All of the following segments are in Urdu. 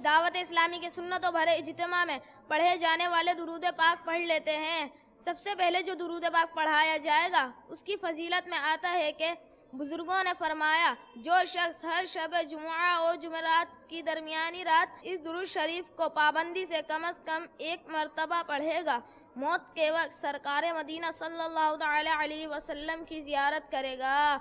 دعوت اسلامی کے سنتوں بھرے اجتماع میں پڑھے جانے والے درود پاک پڑھ لیتے ہیں۔ سب سے پہلے جو درود پاک پڑھایا جائے گا اس کی فضیلت میں آتا ہے کہ بزرگوں نے فرمایا جو شخص ہر شب جمعہ اور جمعرات کی درمیانی رات اس درود شریف کو پابندی سے کم از کم 1 مرتبہ پڑھے گا، موت کے وقت سرکار مدینہ صلی اللہ تعالی علیہ وسلم کی زیارت کرے گا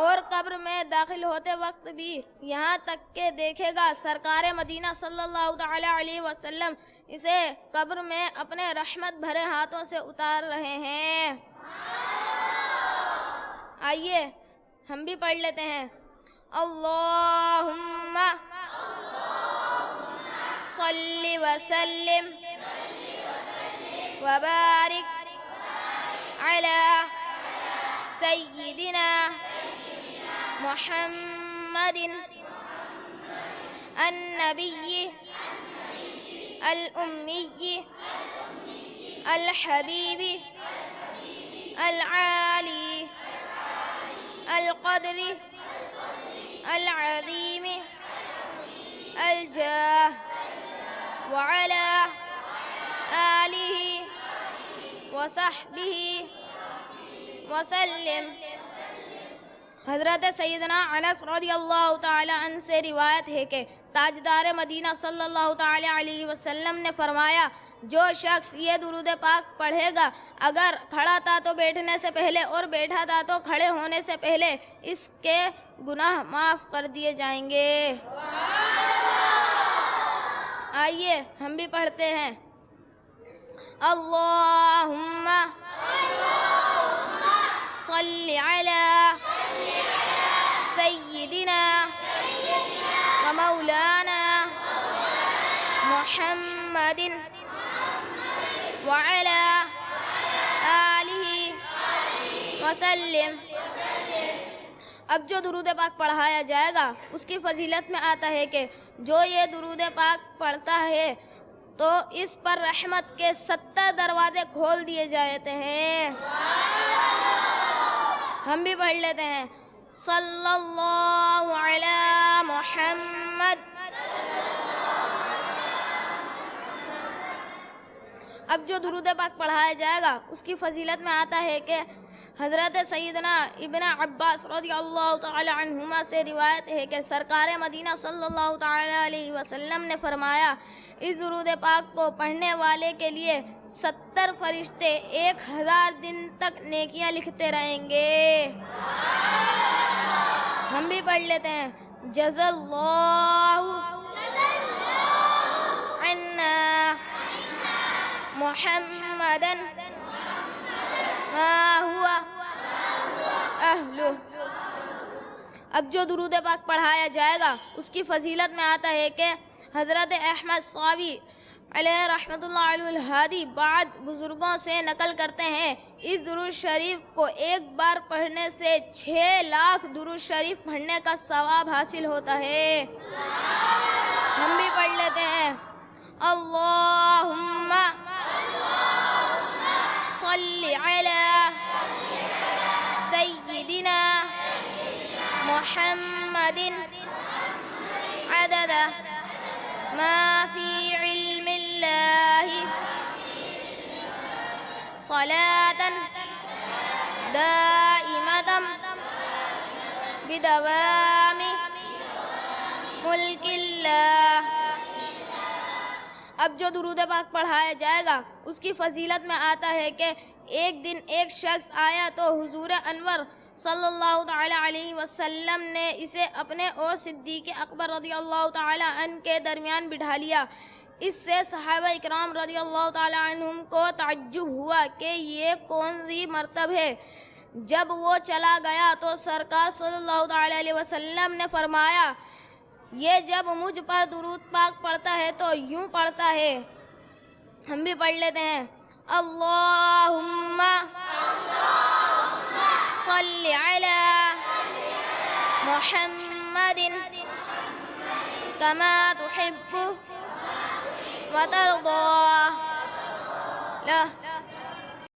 اور قبر میں داخل ہوتے وقت بھی یہاں تک کہ دیکھے گا سرکار مدینہ صلی اللہ تعالی علیہ وسلم اسے قبر میں اپنے رحمت بھرے ہاتھوں سے اتار رہے ہیں۔ آئیے ہم بھی پڑھ لیتے ہیں۔ اللہم صلی وسلم وبارک علی سیدنا محمد النبی الأمی الحبیب العالی القدر العظیم الجاہ وعلی آلہ وصحبہ وسلم۔ حضرت سیدنا انس رضی اللہ تعالی عنہ سے روایت ہے کہ تاجدار مدینہ صلی اللہ تعالی علیہ وسلم نے فرمایا جو شخص یہ درود پاک پڑھے گا اگر کھڑا تھا تو بیٹھنے سے پہلے اور بیٹھا تھا تو کھڑے ہونے سے پہلے اس کے گناہ معاف کر دیے جائیں گے۔ آئیے ہم بھی پڑھتے ہیں۔ اللہم صلی علی سیدنا و مولانا محمد وعلی آلہ وسلم۔ اب جو درود پاک پڑھایا جائے گا اس کی فضیلت میں آتا ہے کہ جو یہ درود پاک پڑھتا ہے تو اس پر رحمت کے 70 دروازے کھول دیے جاتے ہیں۔ ہم بھی پڑھ لیتے ہیں۔ صلی اللہ علی محمد۔ اب جو درود پاک پڑھایا جائے گا اس کی فضیلت میں آتا ہے کہ حضرت سیدنا ابن عباس رضی اللہ تعالی عنہما سے روایت ہے کہ سرکار مدینہ صلی اللہ تعالی علیہ وسلم نے فرمایا اس درود پاک کو پڑھنے والے کے لیے 70 فرشتے 1000 دن تک نیکیاں لکھتے رہیں گے۔ ہم بھی پڑھ لیتے ہیں۔ جزا اللہ عنا محمدا ما ہوا اہلہ۔ اب جو درود پاک پڑھایا جائے گا اس کی فضیلت میں آتا ہے کہ حضرت احمد صاوی علیہ رحمۃ اللہ علیہ الہادی بعد بزرگوں سے نقل کرتے ہیں اس درود شریف کو ایک بار پڑھنے سے 6 لاکھ درود شریف پڑھنے کا ثواب حاصل ہوتا ہے۔ ہم بھی پڑھ لیتے ہیں۔ اللہم صلی علی سیدنا محمد عدد ما فی علم اللہ صلاة دائمة بدوام ملک اللہ۔ اب جو درود پاک پڑھایا جائے گا اس کی فضیلت میں آتا ہے کہ ایک دن ایک شخص آیا تو حضور انور صلی اللہ تعالی علیہ وسلم نے اسے اپنے اور صدیق اکبر رضی اللہ تعالی عنہ کے درمیان بٹھا لیا۔ اس سے صحابہ اکرام رضی اللہ تعالی عنہم کو تعجب ہوا کہ یہ کون سی مرتبہ ہے۔ جب وہ چلا گیا تو سرکار صلی اللہ تعالی علیہ وسلم نے فرمایا یہ جب مجھ پر درود پاک پڑھتا ہے تو یوں پڑھتا ہے۔ ہم بھی پڑھ لیتے ہیں۔ اللہم صلی علی محمد کما تحب وترضى لا